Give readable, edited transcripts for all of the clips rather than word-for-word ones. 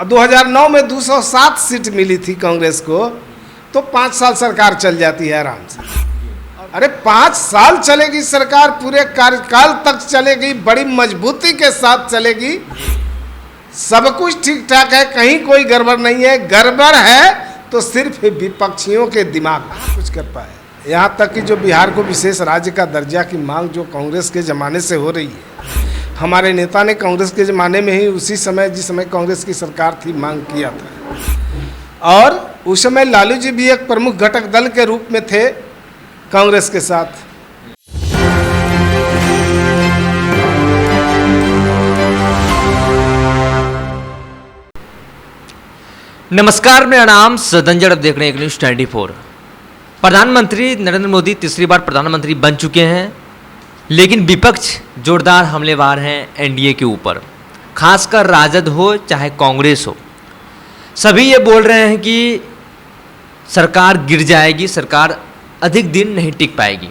2009 में 207 सीट मिली थी कांग्रेस को, तो 5 साल सरकार चल जाती है आराम से। अरे 5 साल चलेगी सरकार, पूरे कार्यकाल तक चलेगी, बड़ी मजबूती के साथ चलेगी, सब कुछ ठीक ठाक है, कहीं कोई गड़बड़ नहीं है। गड़बड़ है तो सिर्फ विपक्षियों के दिमाग में कुछ कर पाए। यहाँ तक कि जो बिहार को विशेष राज्य का दर्जा की मांग जो कांग्रेस के ज़माने से हो रही है, हमारे नेता ने कांग्रेस के ज़माने में ही उसी समय जिस समय कांग्रेस की सरकार थी मांग किया था, और उस समय लालू जी भी एक प्रमुख घटक दल के रूप में थे कांग्रेस के साथ। नमस्कार, मेरा नाम सदंजड़, आप देख रहे हैं न्यूज़ 24। प्रधानमंत्री नरेंद्र मोदी तीसरी बार प्रधानमंत्री बन चुके हैं, लेकिन विपक्ष जोरदार हमलेवार हैं एनडीए के ऊपर। खासकर राजद हो चाहे कांग्रेस हो, सभी ये बोल रहे हैं कि सरकार गिर जाएगी, सरकार अधिक दिन नहीं टिक पाएगी।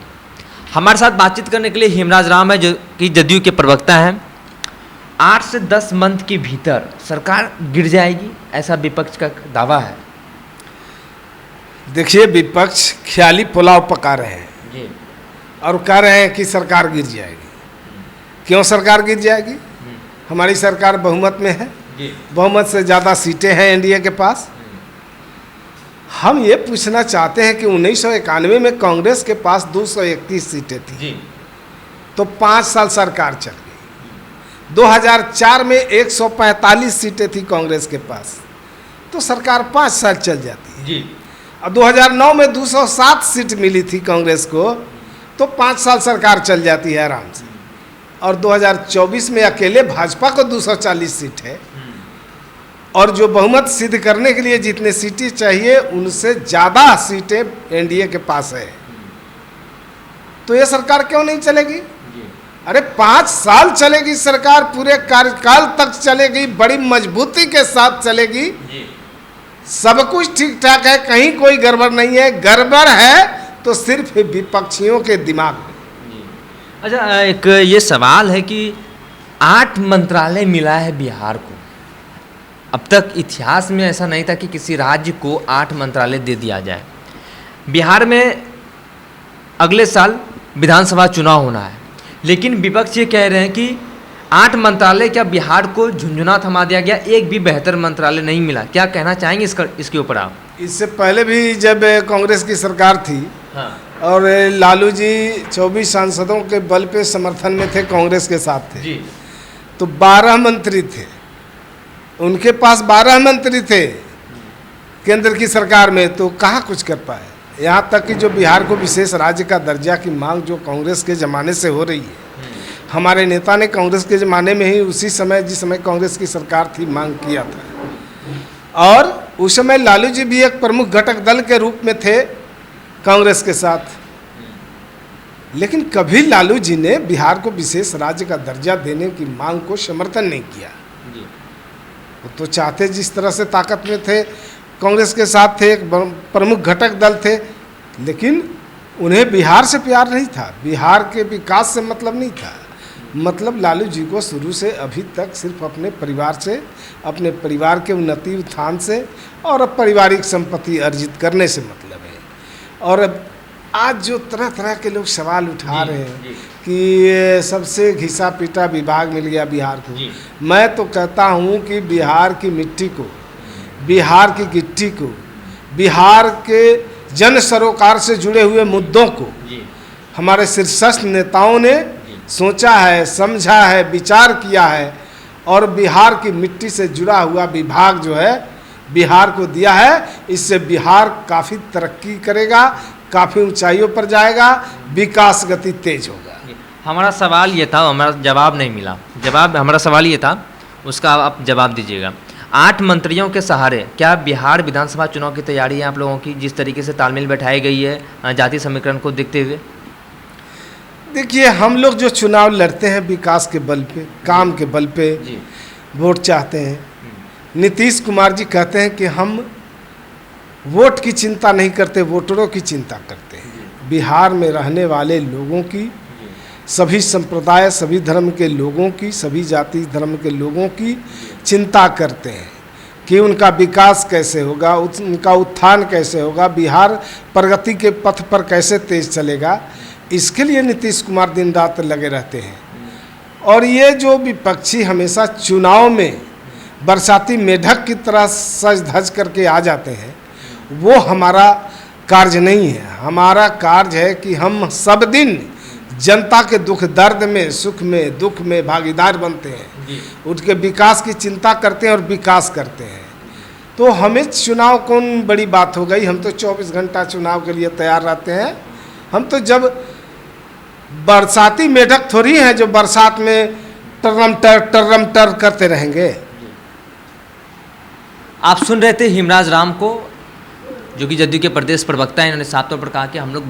हमारे साथ बातचीत करने के लिए हेमराज राम है, जो कि जदयू के प्रवक्ता हैं। 8 से 10 मंथ के भीतर सरकार गिर जाएगी, ऐसा विपक्ष का दावा है। देखिए, विपक्ष ख्याली पुलाव पका रहे हैं और कह रहे हैं कि सरकार गिर जाएगी। क्यों सरकार गिर जाएगी? हमारी सरकार बहुमत में है, बहुमत से ज़्यादा सीटें हैं एनडीए के पास। हम ये पूछना चाहते हैं कि 1991 में कांग्रेस के पास 231 सीटें थी, तो 5 साल सरकार चल गई। 2004 में 145 सीटें थी कांग्रेस के पास, तो सरकार 5 साल चल जाती है। और 2009 में 207 सीट मिली थी कांग्रेस को, तो 5 साल सरकार चल जाती है आराम से। और 2024 में अकेले भाजपा को 240 सीट है, और जो बहुमत सिद्ध करने के लिए जितने सीटें चाहिए उनसे ज़्यादा सीटें एनडीए के पास है। तो ये सरकार क्यों नहीं चलेगी? अरे 5 साल चलेगी सरकार, पूरे कार्यकाल तक चलेगी, बड़ी मजबूती के साथ चलेगी, सब कुछ ठीक ठाक है, कहीं कोई गड़बड़ नहीं है। गड़बड़ है तो सिर्फ विपक्षियों के दिमाग में। अच्छा, एक ये सवाल है कि 8 मंत्रालय मिला है बिहार को। अब तक इतिहास में ऐसा नहीं था कि किसी राज्य को 8 मंत्रालय दे दिया जाए। बिहार में अगले साल विधानसभा चुनाव होना है, लेकिन विपक्ष ये कह रहे हैं कि 8 मंत्रालय क्या बिहार को झुंझुना थमा दिया गया, एक भी बेहतर मंत्रालय नहीं मिला। क्या कहना चाहेंगे इसके ऊपर आप? इससे पहले भी जब कांग्रेस की सरकार थी, हाँ, और लालू जी 24 सांसदों के बल पे समर्थन में थे, कांग्रेस के साथ थे जी, तो 12 मंत्री थे उनके पास, 12 मंत्री थे केंद्र की सरकार में, तो कहाँ कुछ कर पाए। यहाँ तक कि जो बिहार को विशेष राज्य का दर्जा की मांग जो कांग्रेस के ज़माने से हो रही है, हमारे नेता ने कांग्रेस के ज़माने में ही उसी समय जिस समय कांग्रेस की सरकार थी मांग किया था, और उस समय लालू जी भी एक प्रमुख घटक दल के रूप में थे कांग्रेस के साथ। लेकिन कभी लालू जी ने बिहार को विशेष राज्य का दर्जा देने की मांग को समर्थन नहीं किया। वो तो चाहते जिस तरह से ताकत में थे, कांग्रेस के साथ थे, एक प्रमुख घटक दल थे, लेकिन उन्हें बिहार से प्यार नहीं था, बिहार के विकास से मतलब नहीं था। मतलब लालू जी को शुरू से अभी तक सिर्फ अपने परिवार से, अपने परिवार के उन्नति उत्थान से और पारिवारिक संपत्ति अर्जित करने से मतलब है। और आज जो तरह तरह के लोग सवाल उठा रहे हैं कि सबसे घिसा पीटा विभाग मिल गया बिहार को, मैं तो कहता हूँ कि बिहार की मिट्टी को, बिहार की गिट्टी को, बिहार के जन सरोकार से जुड़े हुए मुद्दों को हमारे शीर्षस्थ नेताओं ने सोचा है, समझा है, विचार किया है, और बिहार की मिट्टी से जुड़ा हुआ विभाग जो है बिहार को दिया है। इससे बिहार काफ़ी तरक्की करेगा, काफ़ी ऊंचाइयों पर जाएगा, विकास गति तेज होगा। हमारा सवाल ये था, हमारा जवाब नहीं मिला। हमारा सवाल ये था, उसका आप जवाब दीजिएगा। 8 मंत्रियों के सहारे क्या बिहार विधानसभा चुनाव की तैयारी है आप लोगों की, जिस तरीके से तालमेल बैठाई गई है जातीय समीकरण को देखते हुए? देखिए, हम लोग जो चुनाव लड़ते हैं विकास के बल पे, काम के बल पे वोट चाहते हैं। नीतीश कुमार जी कहते हैं कि हम वोट की चिंता नहीं करते, वोटरों की चिंता करते हैं। बिहार में रहने वाले लोगों की, सभी संप्रदाय, सभी धर्म के लोगों की, सभी जाति धर्म के लोगों की चिंता करते हैं कि उनका विकास कैसे होगा, उनका उत्थान कैसे होगा, बिहार प्रगति के पथ पर कैसे तेज चलेगा, इसके लिए नीतीश कुमार दिन रात लगे रहते हैं। और ये जो विपक्षी हमेशा चुनाव में बरसाती मेढक की तरह सज धज करके आ जाते हैं, वो हमारा कार्य नहीं है। हमारा कार्य है कि हम सब दिन जनता के दुख दर्द में, सुख में, दुख में भागीदार बनते हैं, उनके विकास की चिंता करते हैं और विकास करते हैं। तो हमें चुनाव कौन बड़ी बात हो गई, हम तो 24 घंटा चुनाव के लिए तैयार रहते हैं। हम तो जब बरसाती मेढक थोड़ी हैं जो बरसात में टर्रम टर करते रहेंगे। आप सुन रहे थे हिमराज राम को, जो कि जदयू के प्रदेश प्रवक्ता हैं। इन्होंने साफ तौर पर कहा कि हम लोग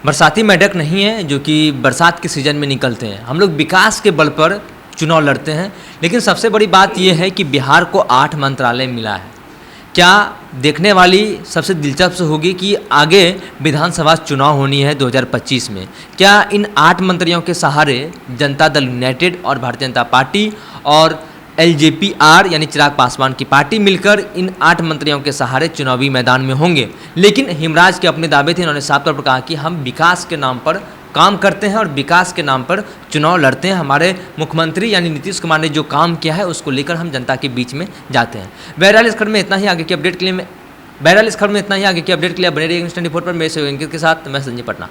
बरसाती मेढक नहीं हैं जो कि बरसात के सीजन में निकलते हैं, हम लोग विकास के बल पर चुनाव लड़ते हैं। लेकिन सबसे बड़ी बात यह है कि बिहार को 8 मंत्रालय मिला है। क्या देखने वाली सबसे दिलचस्प होगी कि आगे विधानसभा चुनाव होनी है 2025 में, क्या इन 8 मंत्रियों के सहारे जनता दल यूनाइटेड और भारतीय जनता पार्टी और LJPR यानी चिराग पासवान की पार्टी मिलकर इन 8 मंत्रियों के सहारे चुनावी मैदान में होंगे। लेकिन हिमराज के अपने दावे थे, इन्होंने साफ तौर पर कहा कि हम विकास के नाम पर काम करते हैं और विकास के नाम पर चुनाव लड़ते हैं। हमारे मुख्यमंत्री यानी नीतीश कुमार ने जो काम किया है उसको लेकर हम जनता के बीच में जाते हैं। बहरहाल इस खबर में इतना ही। आगे की अपडेट के लिए बने रहिए इंस्टेंट रिपोर्ट पर। मेरे सहयोगी अंकित के साथ मैं संजय पटना।